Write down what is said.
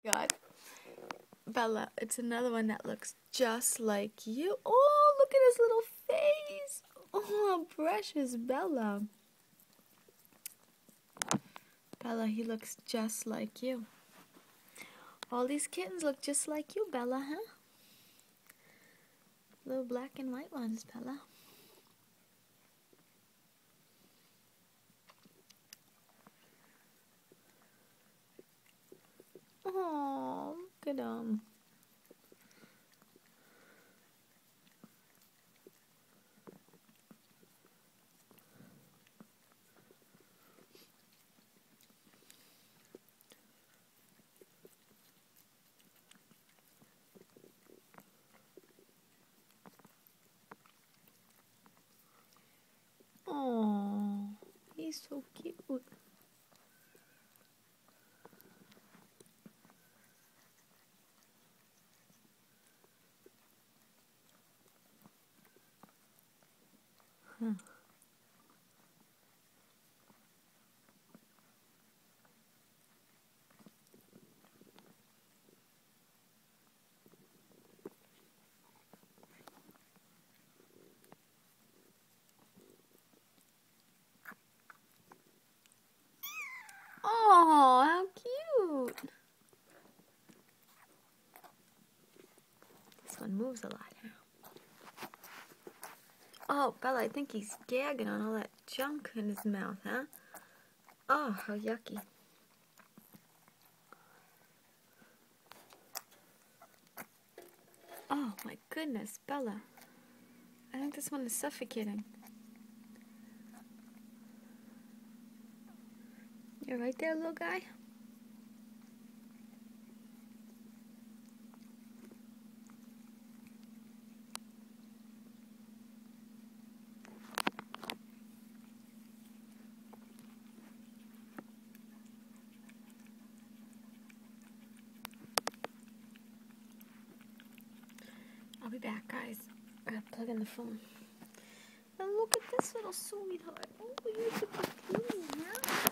God. Bella, it's another one that looks just like you. Oh, look at his little face. Oh, precious Bella. Bella, he looks just like you. All these kittens look just like you, Bella, huh? Little black and white ones, Bella. Oh, look at them. Oh, he's so cute. Huh. Oh, how cute. This one moves a lot, huh? Oh, Bella, I think he's gagging on all that junk in his mouth, huh? Oh, how yucky. Oh, my goodness, Bella. I think this one is suffocating. You're right there, little guy? I'll be back, guys. I gotta plug in the phone. And look at this little sweetheart. Oh, you're super cute, huh?